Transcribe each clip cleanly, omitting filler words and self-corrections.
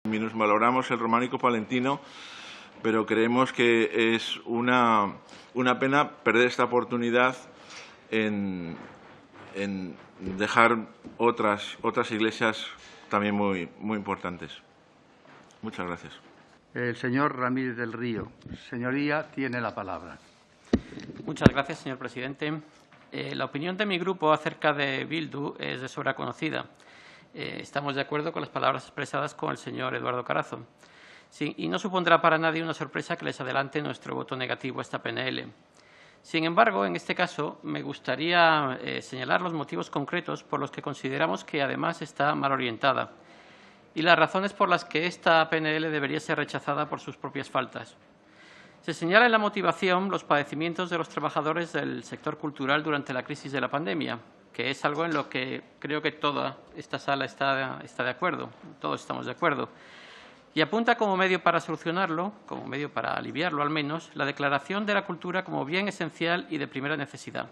Minusvaloramos el románico palentino, pero creemos que es una pena perder esta oportunidad en dejar otras iglesias también muy importantes. Muchas gracias. El señor Ramírez del Río. Señoría, tiene la palabra. Muchas gracias, señor presidente. La opinión de mi grupo acerca de Bildu es de sobra conocida. Estamos de acuerdo con las palabras expresadas con el señor Eduardo Carazo. Sí, y no supondrá para nadie una sorpresa que les adelante nuestro voto negativo a esta PNL. Sin embargo, en este caso, me gustaría señalar los motivos concretos por los que consideramos que además está mal orientada y las razones por las que esta PNL debería ser rechazada por sus propias faltas. Se señala en la motivación los padecimientos de los trabajadores del sector cultural durante la crisis de la pandemia, que es algo en lo que creo que toda esta sala está de acuerdo, todos estamos de acuerdo. Y apunta como medio para solucionarlo, como medio para aliviarlo al menos, la declaración de la cultura como bien esencial y de primera necesidad.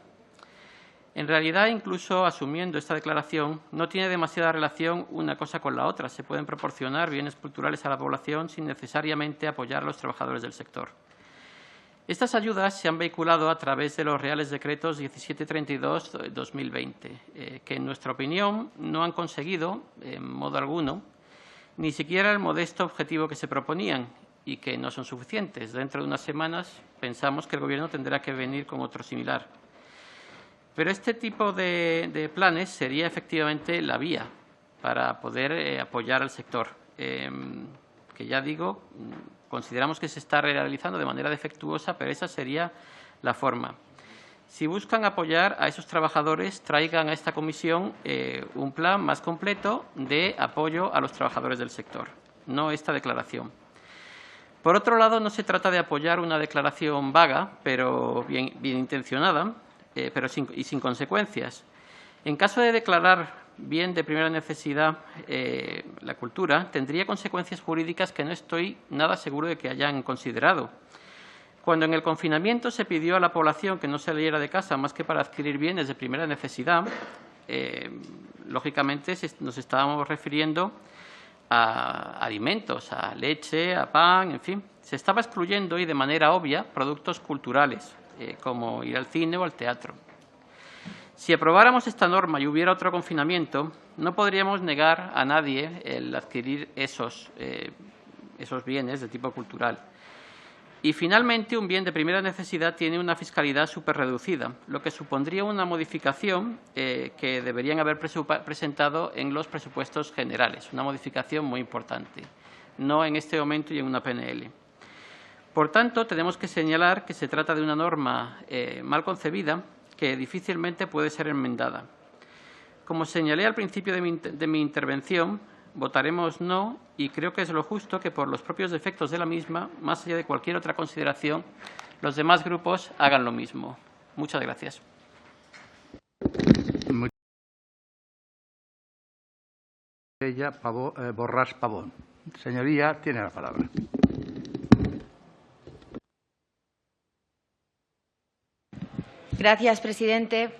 En realidad, incluso asumiendo esta declaración, no tiene demasiada relación una cosa con la otra. Se pueden proporcionar bienes culturales a la población sin necesariamente apoyar a los trabajadores del sector. Estas ayudas se han vehiculado a través de los Reales Decretos 1732-2020, que en nuestra opinión no han conseguido, en modo alguno, ni siquiera el modesto objetivo que se proponían y que no son suficientes. Dentro de unas semanas pensamos que el Gobierno tendrá que venir con otro similar. Pero este tipo de planes sería efectivamente la vía para poder apoyar al sector, que ya digo, consideramos que se está realizando de manera defectuosa, pero esa sería la forma. Si buscan apoyar a esos trabajadores, traigan a esta comisión un plan más completo de apoyo a los trabajadores del sector, no esta declaración. Por otro lado, no se trata de apoyar una declaración vaga, pero bien intencionada, pero sin consecuencias. En caso de declarar bien de primera necesidad la cultura, tendría consecuencias jurídicas que no estoy nada seguro de que hayan considerado. Cuando en el confinamiento se pidió a la población que no saliera de casa más que para adquirir bienes de primera necesidad, lógicamente nos estábamos refiriendo a alimentos, a leche, a pan, en fin. Se estaba excluyendo y de manera obvia productos culturales, como ir al cine o al teatro. Si aprobáramos esta norma y hubiera otro confinamiento, no podríamos negar a nadie el adquirir esos bienes de tipo cultural. Y, finalmente, un bien de primera necesidad tiene una fiscalidad superreducida, lo que supondría una modificación que deberían haber presentado en los presupuestos generales, una modificación muy importante, no en este momento y en una PNL. Por tanto, tenemos que señalar que se trata de una norma mal concebida que difícilmente puede ser enmendada. Como señalé al principio de mi intervención, votaremos no y creo que es lo justo que por los propios defectos de la misma, más allá de cualquier otra consideración, los demás grupos hagan lo mismo. Muchas gracias. Borràs Pavón. Señoría, tiene la palabra. Gracias, presidente.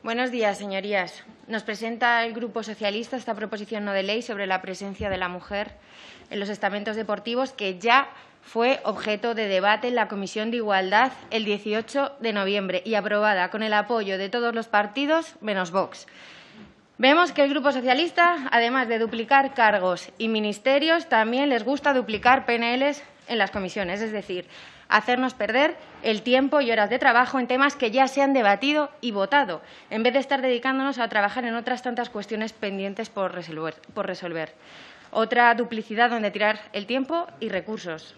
Buenos días, señorías. Nos presenta el Grupo Socialista esta proposición no de ley sobre la presencia de la mujer en los estamentos deportivos, que ya fue objeto de debate en la Comisión de Igualdad el 18 de noviembre y aprobada con el apoyo de todos los partidos menos Vox. Vemos que el Grupo Socialista, además de duplicar cargos y ministerios, también les gusta duplicar PNLs en las comisiones, es decir, hacernos perder el tiempo y horas de trabajo en temas que ya se han debatido y votado, en vez de estar dedicándonos a trabajar en otras tantas cuestiones pendientes por resolver. Otra duplicidad donde tirar el tiempo y recursos.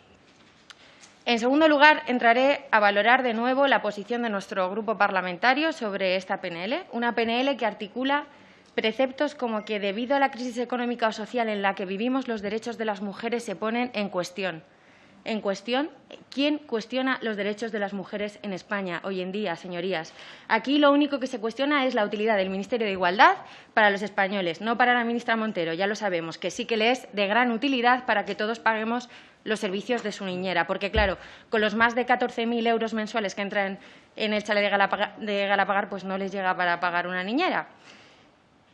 En segundo lugar, entraré a valorar de nuevo la posición de nuestro grupo parlamentario sobre esta PNL, una PNL que articula preceptos como que, debido a la crisis económica o social en la que vivimos, los derechos de las mujeres se ponen en cuestión. ¿Quién cuestiona los derechos de las mujeres en España hoy en día, señorías? Aquí lo único que se cuestiona es la utilidad del Ministerio de Igualdad para los españoles, no para la ministra Montero. Ya lo sabemos, que sí que le es de gran utilidad para que todos paguemos los servicios de su niñera. Porque, claro, con los más de 14.000 euros mensuales que entran en el chalet de Galapagar, pues no les llega para pagar una niñera.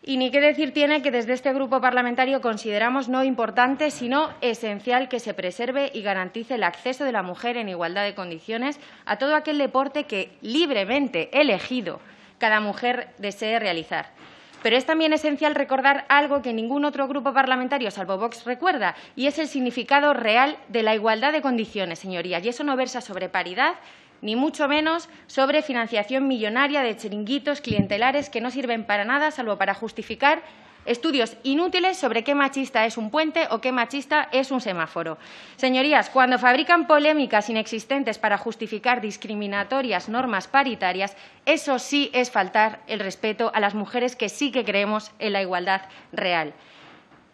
Y ni qué decir tiene que desde este grupo parlamentario consideramos no importante, sino esencial que se preserve y garantice el acceso de la mujer en igualdad de condiciones a todo aquel deporte que libremente elegido cada mujer desee realizar. Pero es también esencial recordar algo que ningún otro grupo parlamentario, salvo Vox, recuerda, y es el significado real de la igualdad de condiciones, señorías. Y eso no versa sobre paridad, ni mucho menos sobre financiación millonaria de chiringuitos clientelares que no sirven para nada, salvo para justificar estudios inútiles sobre qué machista es un puente o qué machista es un semáforo. Señorías, cuando fabrican polémicas inexistentes para justificar discriminatorias normas paritarias, eso sí es faltar el respeto a las mujeres que sí que creemos en la igualdad real.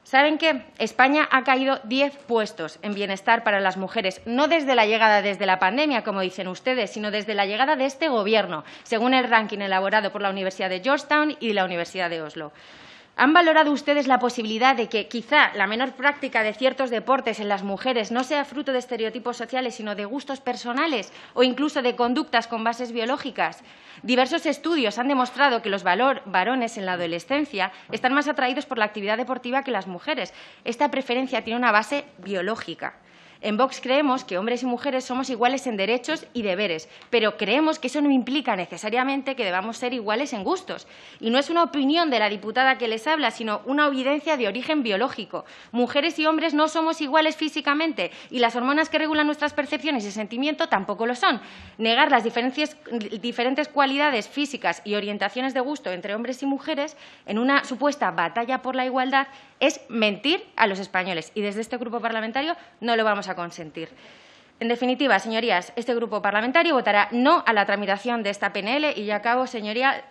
¿Saben qué? España ha caído 10 puestos en bienestar para las mujeres, no desde la llegada, desde la pandemia, como dicen ustedes, sino desde la llegada de este Gobierno, según el ranking elaborado por la Universidad de Georgetown y la Universidad de Oslo. ¿Han valorado ustedes la posibilidad de que quizá la menor práctica de ciertos deportes en las mujeres no sea fruto de estereotipos sociales, sino de gustos personales o incluso de conductas con bases biológicas? Diversos estudios han demostrado que los varones en la adolescencia están más atraídos por la actividad deportiva que las mujeres. Esta preferencia tiene una base biológica. En Vox creemos que hombres y mujeres somos iguales en derechos y deberes, pero creemos que eso no implica necesariamente que debamos ser iguales en gustos. Y no es una opinión de la diputada que les habla, sino una evidencia de origen biológico. Mujeres y hombres no somos iguales físicamente y las hormonas que regulan nuestras percepciones y sentimientos tampoco lo son. Negar las diferentes cualidades físicas y orientaciones de gusto entre hombres y mujeres en una supuesta batalla por la igualdad es mentir a los españoles y desde este grupo parlamentario no lo vamos a consentir. En definitiva, señorías, este grupo parlamentario votará no a la tramitación de esta PNL y ya acabo, señoría,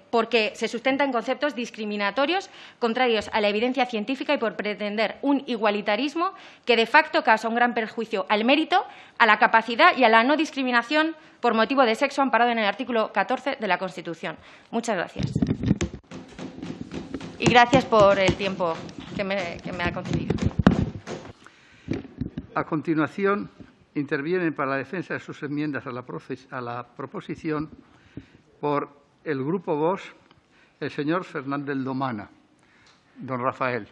porque se sustenta en conceptos discriminatorios, contrarios a la evidencia científica y por pretender un igualitarismo que de facto causa un gran perjuicio al mérito, a la capacidad y a la no discriminación por motivo de sexo amparado en el artículo 14 de la Constitución. Muchas gracias. Y gracias por el tiempo que me ha concedido. A continuación, intervienen para la defensa de sus enmiendas a la proposición por el Grupo Vox el señor Fernández Lomana. Don Rafael.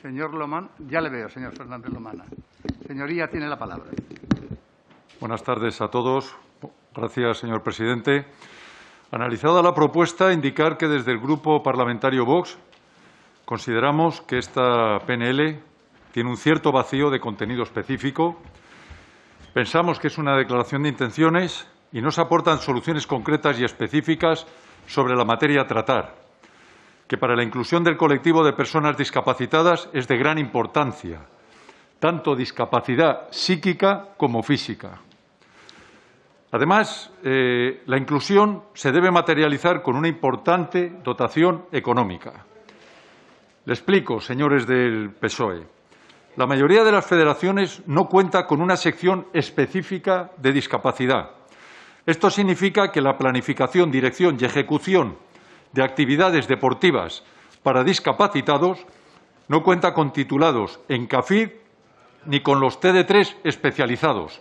Señor Lomana, ya le veo, señor Fernández Lomana. Señoría, tiene la palabra. Buenas tardes a todos. Gracias, señor presidente. Analizada la propuesta, indicar que desde el Grupo Parlamentario Vox consideramos que esta PNL tiene un cierto vacío de contenido específico. Pensamos que es una declaración de intenciones y no se aportan soluciones concretas y específicas sobre la materia a tratar, que para la inclusión del colectivo de personas discapacitadas es de gran importancia, tanto discapacidad psíquica como física. Además, la inclusión se debe materializar con una importante dotación económica. Le explico, señores del PSOE. La mayoría de las federaciones no cuenta con una sección específica de discapacidad. Esto significa que la planificación, dirección y ejecución de actividades deportivas para discapacitados no cuenta con titulados en CAFID ni con los TD3 especializados,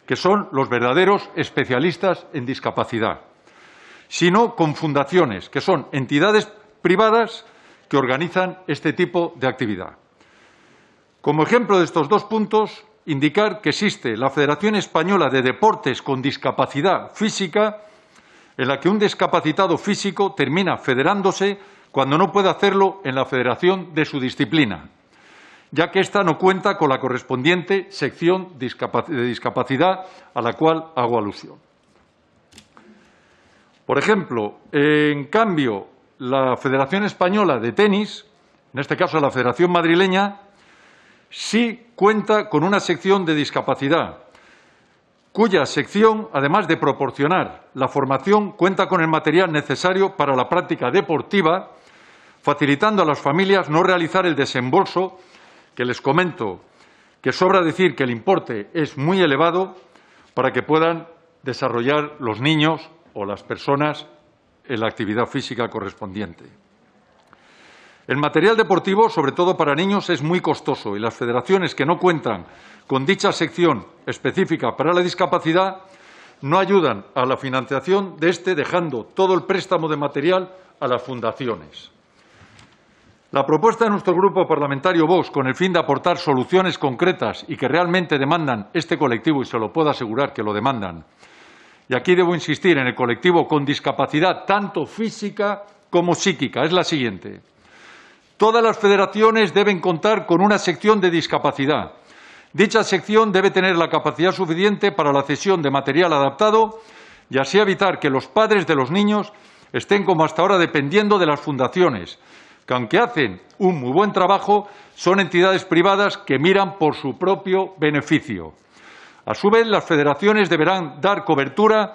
que son los verdaderos especialistas en discapacidad, sino con fundaciones, que son entidades privadas que organizan este tipo de actividad. Como ejemplo de estos dos puntos, indicar que existe la Federación Española de Deportes con Discapacidad Física, en la que un discapacitado físico termina federándose cuando no puede hacerlo en la federación de su disciplina, ya que ésta no cuenta con la correspondiente sección de discapacidad a la cual hago alusión. Por ejemplo, en cambio, la Federación Española de Tenis, en este caso la Federación Madrileña, sí cuenta con una sección de discapacidad, cuya sección, además de proporcionar la formación, cuenta con el material necesario para la práctica deportiva, facilitando a las familias no realizar el desembolso, que les comento que sobra decir que el importe es muy elevado, para que puedan desarrollar los niños o las personas en la actividad física correspondiente. El material deportivo, sobre todo para niños, es muy costoso y las federaciones que no cuentan con dicha sección específica para la discapacidad no ayudan a la financiación de este, dejando todo el préstamo de material a las fundaciones. La propuesta de nuestro Grupo Parlamentario Vox, con el fin de aportar soluciones concretas y que realmente demandan este colectivo, y se lo puedo asegurar que lo demandan, y aquí debo insistir en el colectivo con discapacidad tanto física como psíquica, es la siguiente. Todas las federaciones deben contar con una sección de discapacidad. Dicha sección debe tener la capacidad suficiente para la cesión de material adaptado y así evitar que los padres de los niños estén como hasta ahora dependiendo de las fundaciones, que aunque hacen un muy buen trabajo, son entidades privadas que miran por su propio beneficio. A su vez, las federaciones deberán dar cobertura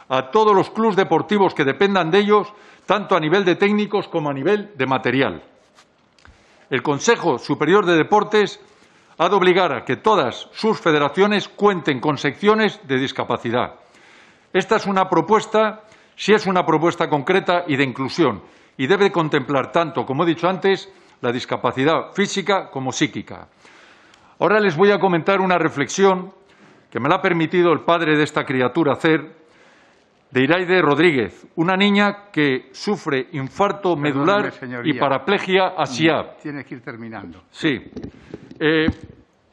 a todos los clubes deportivos que dependan de ellos, tanto a nivel de técnicos como a nivel de material. El Consejo Superior de Deportes ha de obligar a que todas sus federaciones cuenten con secciones de discapacidad. Esta es una propuesta, sí es una propuesta concreta y de inclusión, y debe contemplar tanto, como he dicho antes, la discapacidad física como psíquica. Ahora les voy a comentar una reflexión que me la ha permitido el padre de esta criatura hacer, de Iraide Rodríguez, una niña que sufre infarto medular y paraplegia axial. Tiene que ir terminando. Sí.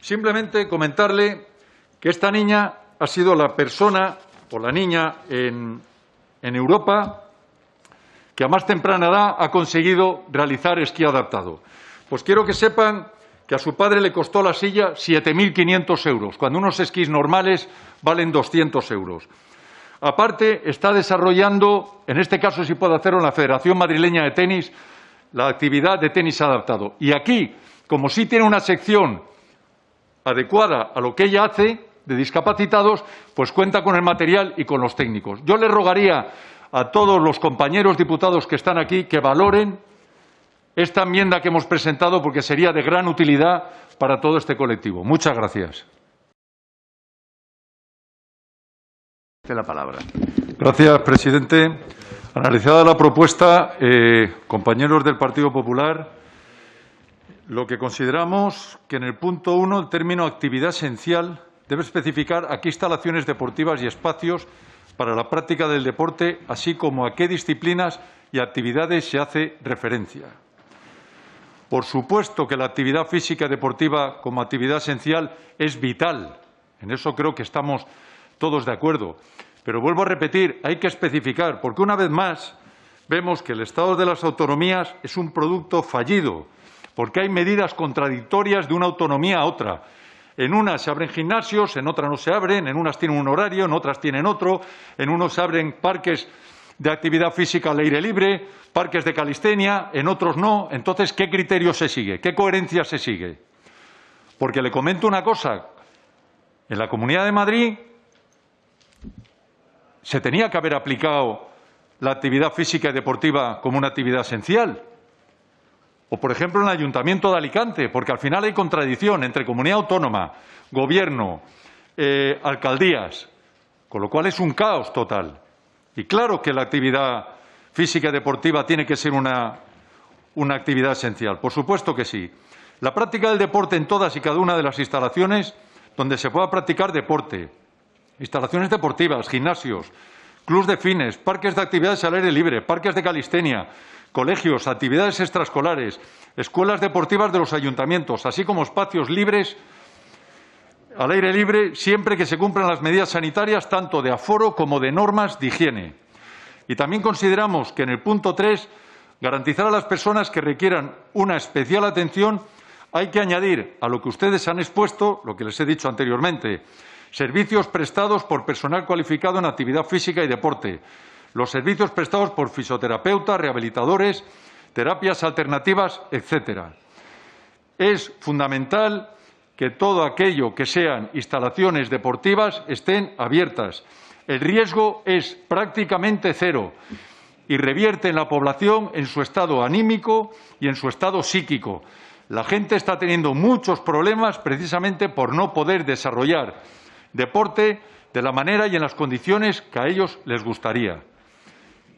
Simplemente comentarle que esta niña ha sido la persona o la niña en Europa que a más temprana edad ha conseguido realizar esquí adaptado. Pues quiero que sepan que a su padre le costó la silla 7.500 euros, cuando unos esquís normales valen 200 euros. Aparte, está desarrollando, en este caso sí puede hacerlo en la Federación Madrileña de Tenis, la actividad de tenis adaptado. Y aquí, como sí tiene una sección adecuada a lo que ella hace, de discapacitados, pues cuenta con el material y con los técnicos. Yo le rogaría a todos los compañeros diputados que están aquí que valoren esta enmienda que hemos presentado porque sería de gran utilidad para todo este colectivo. Muchas gracias. La palabra. Gracias, presidente. Analizada la propuesta, compañeros del Partido Popular, lo que consideramos que en el punto 1 el término actividad esencial debe especificar a qué instalaciones deportivas y espacios para la práctica del deporte, así como a qué disciplinas y actividades se hace referencia. Por supuesto que la actividad física y deportiva como actividad esencial es vital. En eso creo que estamos todos de acuerdo. Pero vuelvo a repetir, hay que especificar, porque una vez más vemos que el Estado de las autonomías es un producto fallido, porque hay medidas contradictorias de una autonomía a otra. En unas se abren gimnasios, en otras no se abren, en unas tienen un horario, en otras tienen otro, en unos se abren parques de actividad física al aire libre, parques de calistenia, en otros no. Entonces, ¿qué criterio se sigue? ¿Qué coherencia se sigue? Porque le comento una cosa. En la Comunidad de Madrid se tenía que haber aplicado la actividad física y deportiva como una actividad esencial. O, por ejemplo, en el Ayuntamiento de Alicante, porque al final hay contradicción entre comunidad autónoma, gobierno, alcaldías, con lo cual es un caos total. Y claro que la actividad física y deportiva tiene que ser una actividad esencial, por supuesto que sí. La práctica del deporte en todas y cada una de las instalaciones donde se pueda practicar deporte, instalaciones deportivas, gimnasios, clubs de fines, parques de actividades al aire libre, parques de calistenia, colegios, actividades extraescolares, escuelas deportivas de los ayuntamientos, así como espacios libres al aire libre, siempre que se cumplan las medidas sanitarias, tanto de aforo como de normas de higiene. Y también consideramos que en el punto 3, garantizar a las personas que requieran una especial atención, hay que añadir a lo que ustedes han expuesto, lo que les he dicho anteriormente, servicios prestados por personal cualificado en actividad física y deporte, los servicios prestados por fisioterapeutas, rehabilitadores, terapias alternativas, etcétera. Es fundamental que todo aquello que sean instalaciones deportivas estén abiertas. El riesgo es prácticamente cero y revierte en la población en su estado anímico y en su estado psíquico. La gente está teniendo muchos problemas precisamente por no poder desarrollar deporte de la manera y en las condiciones que a ellos les gustaría.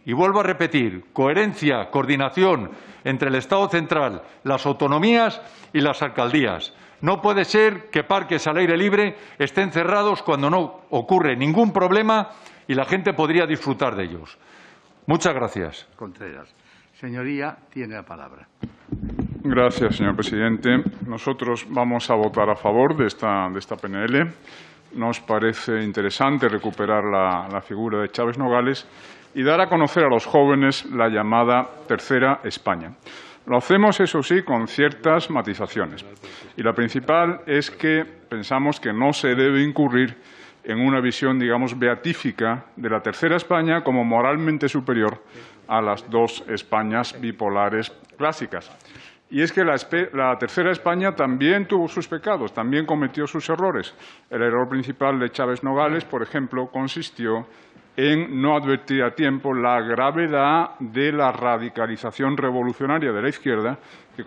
Y vuelvo a repetir, coherencia, coordinación entre el Estado central, las autonomías y las alcaldías. No puede ser que parques al aire libre estén cerrados cuando no ocurre ningún problema y la gente podría disfrutar de ellos. Muchas gracias. Contreras. Señoría, tiene la palabra. Gracias, señor presidente. Nosotros vamos a votar a favor de esta PNL. Nos parece interesante recuperar la figura de Chávez Nogales y dar a conocer a los jóvenes la llamada Tercera España. Lo hacemos, eso sí, con ciertas matizaciones. Y la principal es que pensamos que no se debe incurrir en una visión, digamos, beatífica de la Tercera España como moralmente superior a las dos Españas bipolares clásicas. Y es que la Tercera España también tuvo sus pecados, también cometió sus errores. El error principal de Chávez Nogales, por ejemplo, consistió en no advertir a tiempo la gravedad de la radicalización revolucionaria de la izquierda que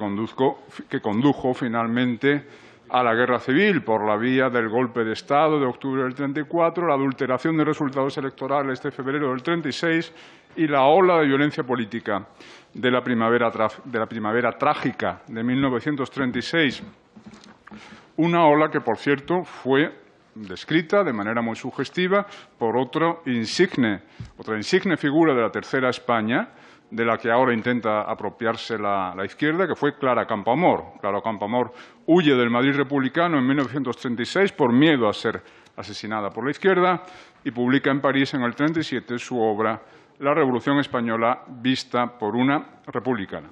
condujo finalmente a la guerra civil por la vía del golpe de Estado de octubre del 34, la adulteración de resultados electorales de febrero del 36 y la ola de violencia política de la primavera trágica de 1936. Una ola que, por cierto, fue descrita de manera muy sugestiva por otra insigne figura de la Tercera España, de la que ahora intenta apropiarse la izquierda, que fue Clara Campoamor. Clara Campoamor huye del Madrid republicano en 1936 por miedo a ser asesinada por la izquierda y publica en París en el 37 su obra La Revolución Española vista por una republicana.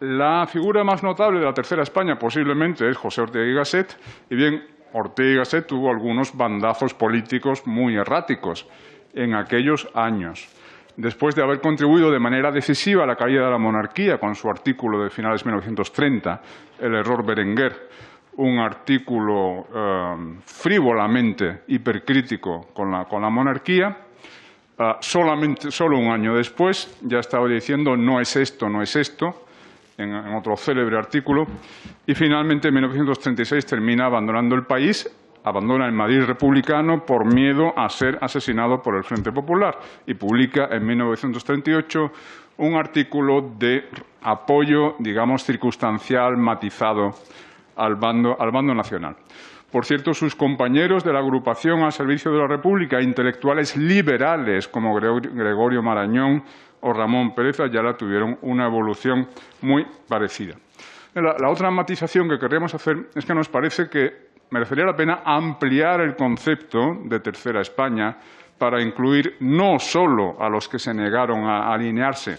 La figura más notable de la Tercera España posiblemente es José Ortega y Gasset, y bien, Ortega y Gasset tuvo algunos bandazos políticos muy erráticos en aquellos años. Después de haber contribuido de manera decisiva a la caída de la monarquía con su artículo de finales de 1930, El error Berenguer, un artículo frívolamente hipercrítico con la monarquía, solo un año después ya estaba diciendo no es esto, en otro célebre artículo, y finalmente en 1936 termina abandonando el país, abandona el Madrid republicano por miedo a ser asesinado por el Frente Popular y publica en 1938 un artículo de apoyo, digamos, circunstancial, matizado al bando nacional. Por cierto, sus compañeros de la agrupación al servicio de la República, intelectuales liberales como Gregorio Marañón o Ramón Pérez Ayala, tuvieron una evolución muy parecida. La otra matización que queremos hacer es que nos parece que merecería la pena ampliar el concepto de Tercera España para incluir no solo a los que se negaron a alinearse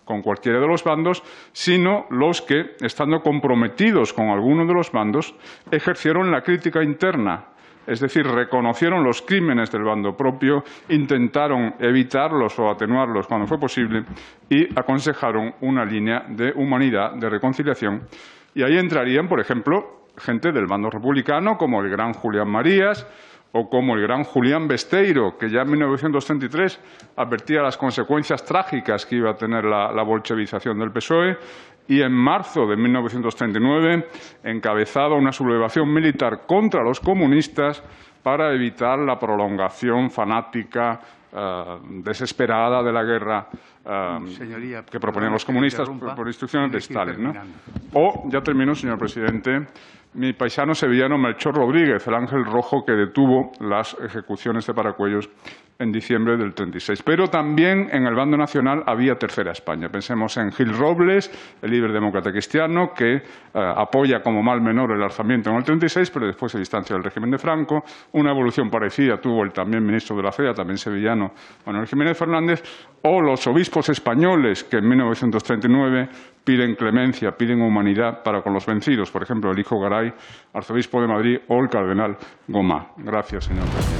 con cualquiera de los bandos, sino los que, estando comprometidos con alguno de los bandos, ejercieron la crítica interna, es decir, reconocieron los crímenes del bando propio, intentaron evitarlos o atenuarlos cuando fue posible y aconsejaron una línea de humanidad, de reconciliación. Y ahí entrarían, por ejemplo, gente del bando republicano como el gran Julián Marías o como el gran Julián Besteiro, que ya en 1933 advertía las consecuencias trágicas que iba a tener la bolchevización del PSOE, y en marzo de 1939 encabezaba una sublevación militar contra los comunistas para evitar la prolongación fanática, desesperada de la guerra que proponían los comunistas por instrucciones de Stalin, ¿no? O, ya termino, señor presidente, mi paisano sevillano Melchor Rodríguez, el ángel rojo que detuvo las ejecuciones de Paracuellos en diciembre del 36. Pero también en el bando nacional había Tercera España. Pensemos en Gil Robles, el líder demócrata cristiano, que apoya como mal menor el alzamiento en el 36, pero después se distancia del régimen de Franco. Una evolución parecida tuvo el también ministro de la CEA, también sevillano, Manuel Jiménez Fernández, o los obispos españoles que en 1939 piden clemencia, piden humanidad para con los vencidos, por ejemplo, el hijo Garay, arzobispo de Madrid, o el cardenal Gomá. Gracias, señor presidente.